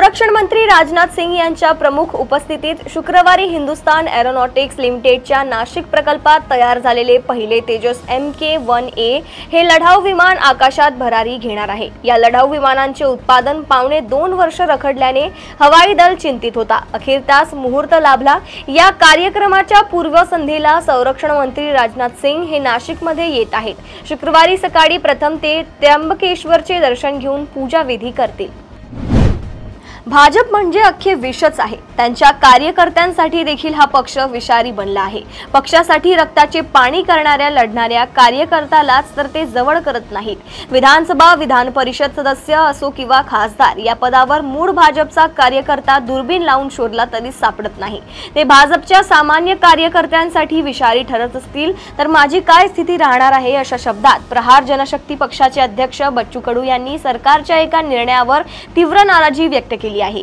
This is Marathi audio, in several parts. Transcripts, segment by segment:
संरक्षण मंत्री राजनाथ सिंह यांच्या प्रमुख उपस्थितीत शुक्रवारी हिंदुस्तान एरोनॉटिक्स लिमिटेडच्या नाशिक प्रकल्पात तयार झालेले पहिले तेजस MK-1A हे लढाऊ विमान आकाशात भरारी घेणार आहे। या लढाऊ विमानांचे उत्पादन पावणे 2 वर्ष रखडल्याने हवाई दल चिंतित होता। अखेर त्यास मुहूर्त लाभला। या कार्यक्रमाच्या पूर्वसंध्येला संरक्षण मंत्री राजनाथ सिंह हे नाशिकमध्ये येत आहेत। शुक्रवारी सकाळी प्रथम ते त्र्यंबकेश्वरचे दर्शन घेऊन पूजा विधी करतील। भाजप म्हणजे अख्खे विषच आहे। त्यांच्या कार्यकर्त्यांसाठी देखील हा पक्ष विषारी बनला आहे। पक्षासाठी रक्ताचे पाणी करणाऱ्या लढणाऱ्या कार्यकर्त्यालाच तर ते जवळ करत नाहीत। विधानसभा विधान परिषद सदस्य असो किंवा खासदार या पदावर मूळ भाजपचा कार्यकर्ता दुर्बीण लावून शोधला तरी सापडत नाही। ते भाजपच्या सामान्य कार्यकर्त्यांसाठी विषारी ठरत असतील तर माझी काय स्थिती राहणार आहे, अशा शब्दात प्रहार जनशक्ती पक्षाचे अध्यक्ष बच्चू कडू यांनी सरकारच्या एका निर्णयावर तीव्र नाराजी व्यक्त केली आहे।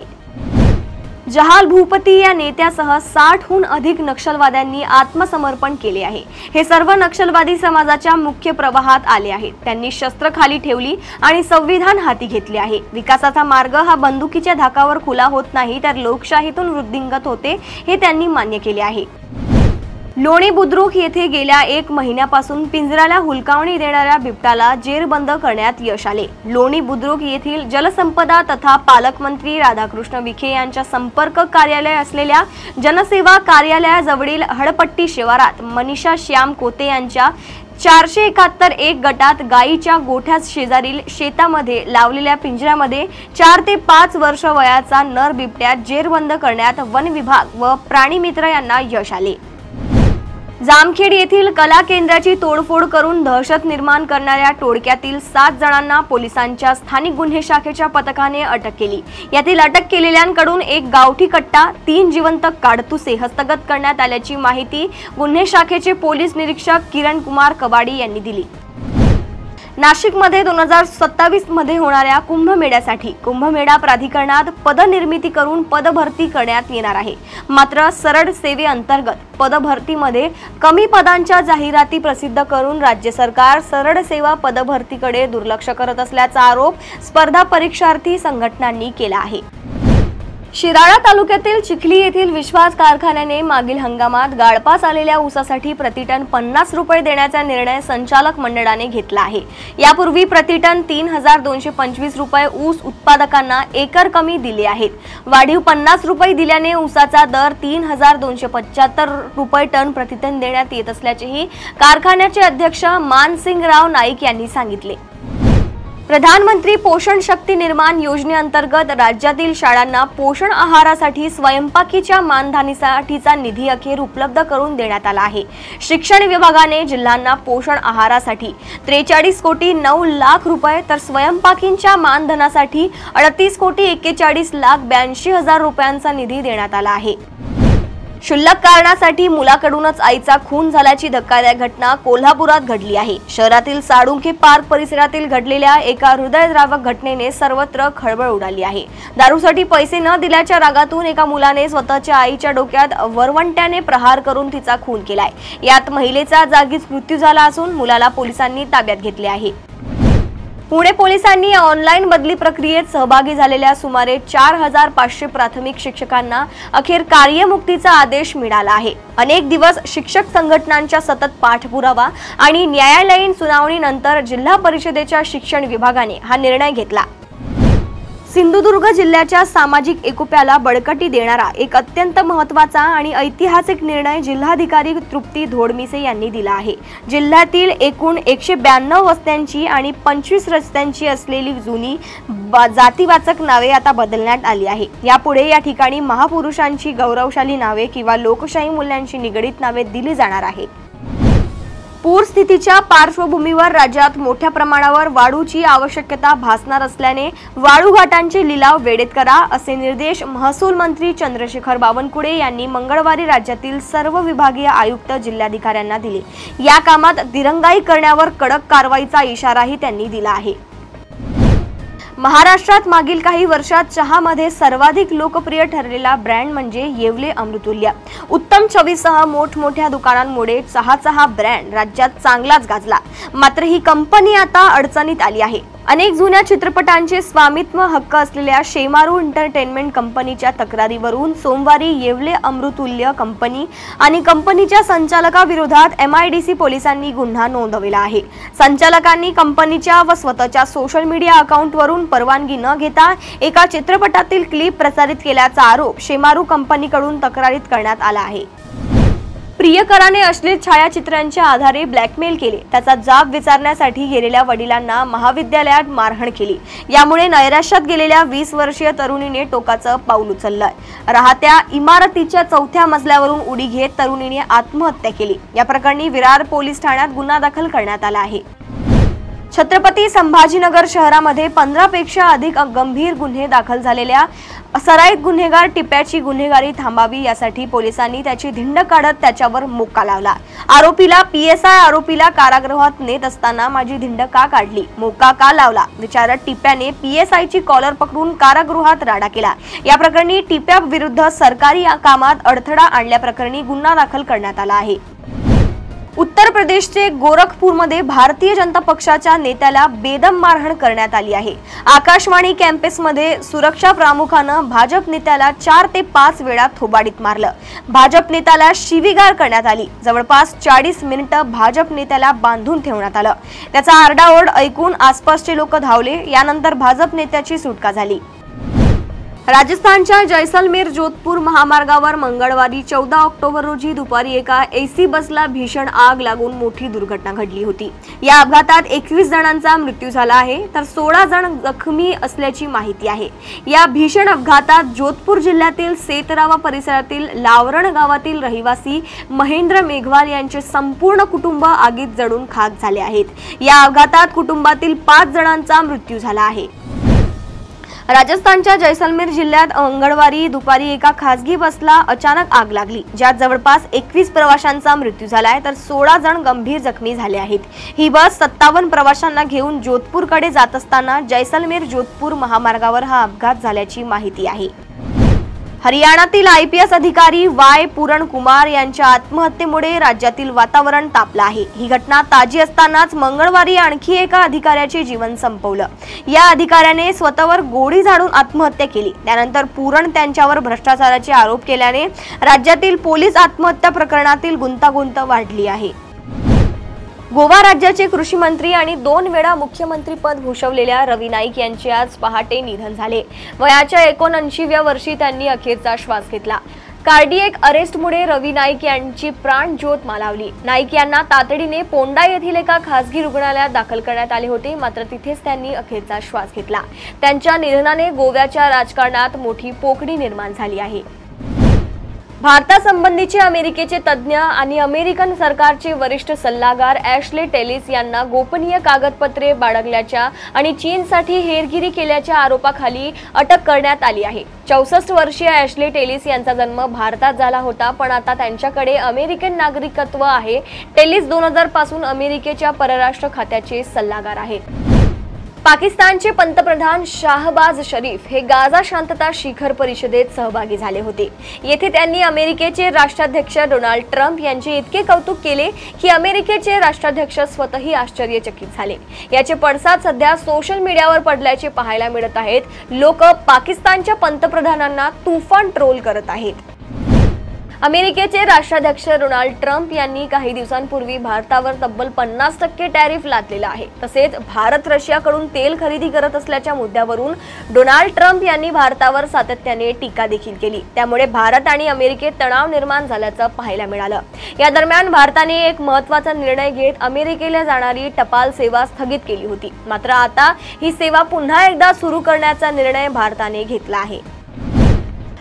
जहाल भूपती या नेत्यासह 60हून अधिक नक्षलवाद्यांनी आत्मसमर्पण केले आहे। हे सर्व नक्षलवादी समाजाच्या मुख्य प्रवाहात आले आहेत। त्यांनी शस्त्र खाली ठेवली आणि संविधान हाती घेतले आहे। विकासाचा मार्ग हा बंदुकीच्या धाकावर खुला होत नाही तर लोकशाहीतून वृद्धिंगत होते, हे त्यांनी मान्य केले आहे। लोणी बुद्रुक येथे गेल्या 1 महिन्यापासून पिंजऱ्याला हुलकावणी देणाऱ्या बिबट्याला जेरबंद करण्यात यश आले। लोणी बुद्रुक येथील जलसंपदा तथा पालकमंत्री राधाकृष्ण विखे यांच्या संपर्क कार्यालय असलेल्या जनसेवा कार्यालयाजवळील हडपट्टी शिवारात मनीषा श्याम कोते यांच्या 471 गटात गायीच्या गोठ्या शेजारील शेतामध्ये लावलेल्या पिंजऱ्यामध्ये 4 ते 5 वर्ष वयाचा नर बिबट्या जेरबंद करण्यात वन विभाग व प्राणी मित्र यांना यश आले। जामखेड येथील कला केंद्राची तोडफोड करून दहशत निर्माण करणाऱ्या टोळक्यातील 7 जणांना पोलिसांच्या स्थानिक गुन्हे शाखेच्या पथकाने अटक केली। यातील अटक केलेल्यांकडून 1 गावठी कट्टा, 3 जिवंत काडतुसे हस्तगत करण्यात आल्याची माहिती गुन्हे शाखेचे पोलीस निरीक्षक किरण कुमार कबाडी यांनी दिली। नाशिकमध्ये 2027 मध्ये होणाऱ्या कुंभमेळ्यासाठी कुंभमेळा प्राधिकरणात पदनिर्मिती करून पदभरती करण्यात येणार आहे। मात्र सरळ सेवेअंतर्गत पदभरतीमध्ये कमी पदांच्या जाहिराती प्रसिद्ध करून राज्य सरकार सरळ सेवा पदभरतीकडे दुर्लक्ष करत असल्याचा आरोप स्पर्धा परीक्षार्थी संघटनांनी केला आहे। शिराळा तालुक्यातील चिखली येथील विश्वास कारखान्याने मागील हंगामात गाळपास आलेल्या ऊसासाठी प्रतिटन 50 रुपये देण्याचा निर्णय संचालक मंडळाने घेतला आहे। यापूर्वी प्रतिटन 3225 रुपये ऊस उत्पादकांना एकर कमी दिले आहेत। वाढीव 50 रुपये दिल्याने ऊसाचा दर 3275 रुपये टन प्रतिटन देण्यात येत असल्याचेही कारखान्याचे अध्यक्ष मानसिंगराव नाईक यांनी सांगितले। प्रधानमंत्री पोषण शक्ती निर्माण योजनेअंतर्गत राज्यातील शाळांना पोषण आहारासाठी स्वयंपाकीच्या मानधनीसाठीचा निधी अखेर उपलब्ध करून देण्यात आला आहे। शिक्षण विभागाने जिल्ह्यांना पोषण आहारासाठी 43 कोटी 9 लाख रुपये तर स्वयंपाकींच्या मानधनासाठी 38 कोटी 41 लाख 82 हजार रुपयांचा निधी देण्यात आला आहे। क्षुल्लक कारणासाठी मुलाकडूनच आईचा खून झाल्याची धक्कादायक घटना कोल्हापुरात घडली आहे। शहरातील साळुंखे पार्क परिसरातील घडलेल्या एका हृदयद्रावक घटनेने सर्वत्र खळबळ उडाली आहे। दारूसाठी पैसे न दिल्याच्या रागातून एका मुलाने स्वतःच्या आईच्या डोक्यात वरवंट्याने प्रहार करून तिचा खून केलाय। यात महिलेचा जागीच मृत्यू झाला असून मुलाला पोलिसांनी ताब्यात घेतले आहे। पुणे पोलिसांनी ऑनलाईन बदली प्रक्रियेत सहभागी झालेल्या सुमारे 4500 प्राथमिक शिक्षकांना अखेर कार्यमुक्तीचा आदेश मिळाला आहे। अनेक दिवस शिक्षक संघटनांच्या सतत पाठपुरावा आणि न्यायालयीन सुनावणीनंतर जिल्हा परिषदेच्या शिक्षण विभागाने हा निर्णय घेतला। सिंधुदुर्ग जिल्ह्याच्या सामाजिक एकोप्याला बळकटी देणारा एक अत्यंत महत्त्वाचा आणि ऐतिहासिक निर्णय जिल्हाधिकारी तृप्ती धोडमिसे यांनी दिला आहे। जिल्ह्यातील एकूण 192 वस्त्यांची आणि 25 रस्त्यांची असलेली जुनी जातीवाचक नावे आता बदलण्यात आली आहे। यापुढे या ठिकाणी महापुरुषांची गौरवशाली नावे किंवा लोकशाही मूल्यांशी निगडीत नावे दिली जाणार आहेत। पूरस्थितीच्या पार्श्वभूमीवर राज्यात मोठ्या प्रमाणावर वाळूची आवश्यकता भासणार असल्याने वाळू घाटांचे लिलाव वेळेत करा असे निर्देश महसूल मंत्री चंद्रशेखर बावनकुळे यांनी मंगळवारी राज्यातील सर्व विभागीय आयुक्त जिल्हाधिकाऱ्यांना दिले। या कामात दिरंगाई करण्यावर कडक कारवाईचा इशाराही त्यांनी दिला आहे। महाराष्ट्रात मागील काही वर्षात चहामध्ये सर्वाधिक लोकप्रिय ठरलेला ब्रँड म्हणजे येवले अमृतुल्य। उत्तम चवीसह मोठमोठ्या दुकानांमुळे चहाचा हा ब्रँड राज्यात चांगलाच गाजला। मात्र ही कंपनी आता अडचणीत आली आहे। अनेक जुन्या चित्रपटांचे स्वामित्व हक्क असलेल्या शेमारू एंटरटेनमेंट कंपनीच्या तक्रारीवरून सोमवारी येवले अमृतुल्य कंपनी आणि कंपनीच्या संचालकाविरोधात MIDC पोलिसांनी गुन्हा नोंदवला आहे। संचालकांनी कंपनीच्या व स्वतःच्या सोशल मीडिया अकाउंटवरून परवानगी न घेता एका चित्रपटातील क्लिप प्रसारित केल्याचा आरोप शेमारू कंपनीकडून तक्रारीत करण्यात आला आहे। प्रियकराने अश्लील छायाचित्रांच्या आधारे ब्लॅकमेल केले, त्याचा जाब विचारण्यासाठी गेलेल्या वडिलांना महाविद्यालयात मारहाण केली। यामुळे नैराश्यात गेलेल्या 20 वर्षीय तरुणीने टोकाचं पाऊल उचललंय। राहत्या इमारतीच्या 4थ्या मजल्यावरून उडी घेत तरुणीने आत्महत्या केली। या प्रकरणी विरार पोलीस ठाण्यात गुन्हा दाखल करण्यात आला आहे। छत्रपती संभाजीनगर शहरामध्ये 15 पेक्षा अधिक गंभीर गुन्हे दाखल झालेल्या सराईत गुन्हेगार टिप्याची गुन्हेगारी थांबावी यासाठी पोलिसांनी त्याची धिंड काढत त्याच्यावर मोक्का लावला। आरोपीला PSI आरोपीला कारागृहात नेत असताना माझी धिंड का काढली, मोक्का का लावला विचारत टिप्याने PSI ची कॉलर पकडून कारागृहात राडा केला। या प्रकरणी टिप्या विरुद्ध सरकारी कामात अडथळा आणल्याप्रकरणी गुन्हा दाखल करण्यात आला आहे। उत्तर प्रदेशचे गोरखपूरमध्ये भारतीय जनता पक्षाच्या नेत्याला बेदम मारहाण करण्यात आली आहे। आकाशवाणी कॅम्पसमध्ये सुरक्षा प्रमुखानं भाजप नेत्याला 4 ते 5 वेळा थोबाडीत मारलं। भाजप नेत्याला शिवीगाळ करण्यात आली। जवळपास 40 मिनिटं भाजप नेत्याला बांधून ठेवण्यात आलं। त्याचा आरडाओरड ऐकून आसपासचे लोक धावले। यानंतर भाजप नेत्याची सुटका झाली। राजस्थानच्या जैसलमेर जोधपूर महामार्गावर मंगळवारी 14 ऑक्टोबर रोजी दुपारी एका AC बसला भीषण आग लागून मोठी दुर्घटना घडली होती। या अपघातात 21 जणांचा मृत्यू झाला आहे तर 16 जण जखमी असल्याची माहिती आहे। या भीषण अपघातात जोधपूर जिल्ह्यातील सेतरावा परिसरातील लावरण गावातील रहिवासी महेंद्र मेघवाल यांचे संपूर्ण कुटुंब आगीत जळून खाक झाले आहेत। या अपघातात कुटुंबातील 5 जणांचा मृत्यू झाला आहे। राजस्थानच्या जैसलमेर जिल्ह्यात मंगळवारी दुपारी एका खासगी बसला अचानक आग लागली, ज्यात जवळपास 21 प्रवाशांचा मृत्यू झालाय तर 16 जण गंभीर जखमी झाले आहेत। ही बस 57 प्रवाशांना घेऊन जोधपूरकडे जात असताना जैसलमेर जोधपूर महामार्गावर हा अपघात झाल्याची माहिती आहे। हरियाणातील IPS अधिकारी Y पूरण कुमार यांच्या आत्महत्येमुळे राज्यातील वातावरण तापलं आहे। ही घटना ताजी असतानाच मंगळवारी आणखी एका अधिकाऱ्याचे जीवन संपवलं। या अधिकाऱ्याने स्वतःवर गोळी झाडून आत्महत्या केली। त्यानंतर पूरण त्यांच्यावर भ्रष्टाचाराचे आरोप केल्याने राज्यातील पोलीस आत्महत्या प्रकरणातील गुंतागुंत वाढली आहे। गोवा राज्याचे कृषी मंत्री आणि 2 वेळा मुख्यमंत्रीपद भूषवलेल्या रवी नाईक यांचे आज पहाटे निधन झाले। वयाच्या 79व्या वर्षी त्यांनी अखेरचा श्वास घेतला। कार्डियक अरेस्टमुळे रवी नाईक यांची प्राणज्योत मालवली। नाईक यांना तातडीने पोंडा येथील एका खासगी रुग्णालयात दाखल करण्यात आले होते, मात्र तिथेच त्यांनी अखेरचा श्वास घेतला। त्यांच्या निधनाने गोव्याच्या राजकारणात मोठी पोकळी निर्माण झाली आहे। भारतासंबंधीचे अमेरिकेचे तज्ज्ञ आणि अमेरिकन सरकारचे वरिष्ठ सल्लागार ॲश्ले टेलिस यांना गोपनीय कागदपत्रे बाळगल्याच्या आणि चीनसाठी हेरगिरी केल्याच्या आरोपाखाली अटक करण्यात आली आहे। 64 वर्षीय ॲश्ले टेलिस यांचा जन्म भारतात झाला होता, पण आता त्यांच्याकडे अमेरिकन नागरिकत्व आहे। टेलिस 2000 पासून अमेरिकेच्या परराष्ट्र खात्याचे सल्लागार आहेत। पाकिस्तानचे पंतप्रधान शाहबाज शरीफ हे गाझा शांतता शिखर परिषदेत सहभागी झाले होते। येथे त्यांनी अमेरिकेचे राष्ट्राध्यक्ष डोनाल्ड ट्रम्प यांचे इतके कौतुक केले की अमेरिकेचे राष्ट्राध्यक्ष स्वतःही आश्चर्यचकित झाले। याचे पडसाद सध्या सोशल मीडियावर पडल्याचे पाहायला मिळत आहेत। लोक पाकिस्तानच्या पंतप्रधानांना तुफान ट्रोल करत आहेत। अमेरिकेचे राष्ट्राध्यक्ष डोनाल्ड ट्रम्प यांनी काही दिवसांपूर्वी भारतावर तब्बल 50% टॅरिफ लादलेला आहे। तसेच भारत रशियाकडून तेल खरेदी करत असल्याच्या मुद्द्यावरून डोनाल्ड ट्रम्प यांनी भारतावर सातत्याने टीका देखील केली। त्यामुळे भारत आणि अमेरिकेत तणाव निर्माण झाल्याचं पाहायला मिळालं। या दरम्यान भारताने एक महत्त्वाचा निर्णय घेत अमेरिकेला जाणारी टपाल सेवा स्थगित केली होती, मात्र आता ही सेवा पुन्हा एकदा सुरू करण्याचा निर्णय भारताने घेतला आहे।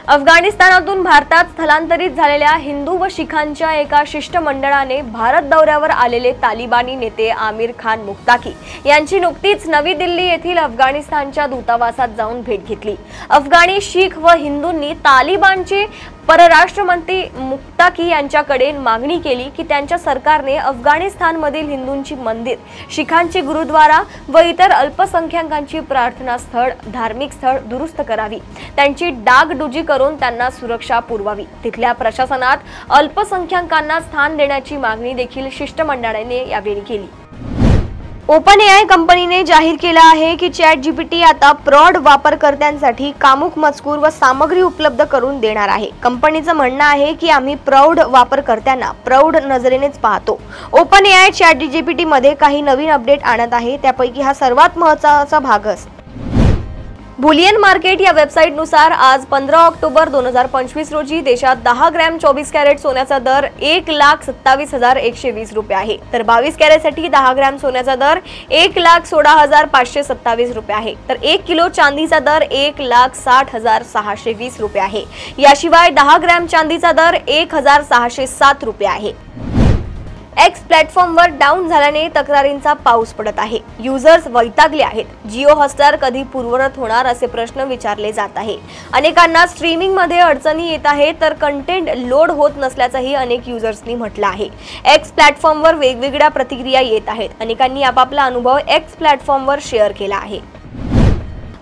अफगाणिस्तानातून भारतात स्थलांतरित झालेल्या हिंदू व शिखांच्या एका शिष्टमंडळाने भारत दौऱ्यावर आलेले तालिबानी नेते आमिर खान मुक्ताकी यांची नुकतीच नवी दिल्ली येथील अफगाणिस्तानच्या दूतावासात जाऊन भेट घेतली। अफगाणी शीख व हिंदूंनी तालिबानचे परराष्ट्र मंत्री मुक्ताकी यांच्याकडे मागणी केली की त्यांच्या सरकारने अफगाणिस्तानमधील हिंदूंची मंदिर, शिखांची गुरुद्वारा व इतर अल्पसंख्याकांची प्रार्थना स्थळ, धार्मिक स्थळ दुरुस्त करावी, त्यांची डागडुजी करून त्यांना सुरक्षा पुरवावी। तिथल्या प्रशासनात अल्पसंख्याकांना स्थान देण्याची मागणी देखील शिष्टमंडळाने यावेळी केली। OpenAI कंपनीने जाहीर केलं आहे की ChatGPT आता प्रौढ वापरकर्त्यांसाठी कामुक मजकूर व सामग्री उपलब्ध करून देणार आहे। कंपनीचं म्हणणं आहे की आम्ही प्रौढ वापरकर्त्यांना प्रौढ नजरेनेच पाहतो। OpenAI ChatGPT मध्ये काही नवीन अपडेट आणत आहे, त्यापैकी हा सर्वात महत्त्वाचा भाग आहे। बुलियन मार्केट या वेबसाईटनुसार आज 15 ऑक्टोबर 2025 रोजी देशात 10 ग्रॅम 24 कॅरेट सोन्याचा दर 1,27,120 रुपये आहे, तर 22 कॅरेटसाठी 10 ग्रॅम सोन्याचा दर 1,16,527 रुपये आहे, तर 1 किलो चांदीचा दर 1,60,620 रुपये आहे। याशिवाय 10 ग्रॅम चांदीचा दर 1,607 रुपये आहे। एक्स प्लॅटफॉर्मवर डाऊन झाल्याने तक्रारींचा पाऊस पडत आहे। युजर्स वैतागले आहेत। जिओ हॉटस्टार कधी पूर्ववत होणार असे प्रश्न विचारले जात आहे। अनेकांना स्ट्रीमिंग मध्ये अडचणी येत आहेत, तर कंटेंट लोड होत नसल्याचंही अनेक युजर्सनी म्हटलं आहे। एक्स प्लॅटफॉर्मवर वेगवेगळ्या प्रतिक्रिया येत आहेत। अनेकांनी आपापला अनुभव एक्स प्लॅटफॉर्मवर शेअर केला आहे।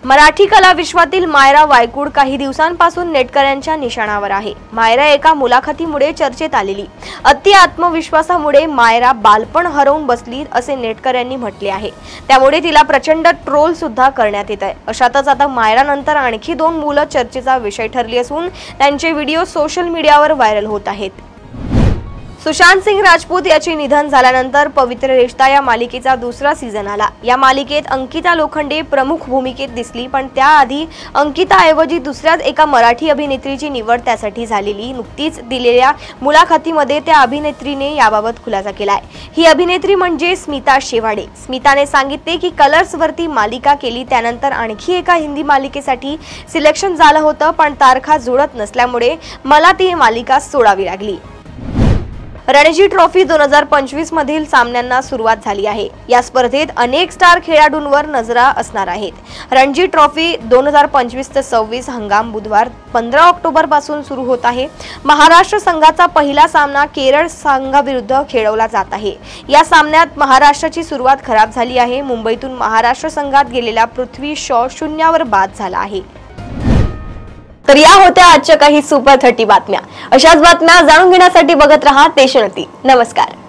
मराठी कला विश्वातील मायरा वायकुड काही दिवसांपासून नेटकऱ्यांच्या निशाणावर आहे। मायरा एका मुलाखतीमुळे चर्चेत आलेली अति आत्मविश्वासामुळे मायरा बालपण हरवून बसली असे नेटकऱ्यांनी म्हटले आहे। त्यामुळे तिला प्रचंड ट्रोल सुद्धा करण्यात येत आहे। अशातच आता मायरा नंतर आणखी 2 मुलं चर्चेचा विषय ठरली असून त्यांचे व्हिडिओ सोशल मीडियावर व्हायरल होत आहेत। सुशांत सिंग राजपूत याचे निधन झाल्यानंतर पवित्र रिश्ता या मालिकेचा दुसरा सीझन आला। या मालिकेत अंकिता लोखंडे प्रमुख भूमिकेत दिसली, पण त्याआधी अंकिताऐवजी दुसऱ्याच एका मराठी अभिनेत्रीची निवड त्यासाठी झालेली। नुकतीच दिलेल्या मुलाखतीमध्ये त्या अभिनेत्रीने याबाबत खुलासा केलाय। ही अभिनेत्री म्हणजे स्मिता शेवाडे। स्मिताने सांगितले की कलर्सवरती मालिका केली, त्यानंतर आणखी एका हिंदी मालिकेसाठी सिलेक्शन झालं होतं, पण तारखा जुळत नसल्यामुळे मला ती मालिका सोडावी लागली। रणजी ट्रॉफी 2025 मधील सामन्यांना सुरुवात झाली आहे। या स्पर्धेत अनेक स्टार खेळाडूंवर नजरा असणार आहेत। रणजी ट्रॉफी 2025 ते 26 हंगाम बुधवार 15 ऑक्टोबर पासून सुरू होत आहे। महाराष्ट्र संघाचा पहिला सामना केरळ संघाविरुद्ध खेळवला जात आहे। या सामन्यात महाराष्ट्राची सुरुवात खराब झाली आहे। मुंबईतून महाराष्ट्र संघात गेलेला पृथ्वी शॉ 0वर बाद झाला आहे। तर या होत्या आजच्या काही सुपर 30 बातम्या। अशाच बातम्या जाणून घेण्यासाठी बघत रहा देशोन्नती। नमस्कार।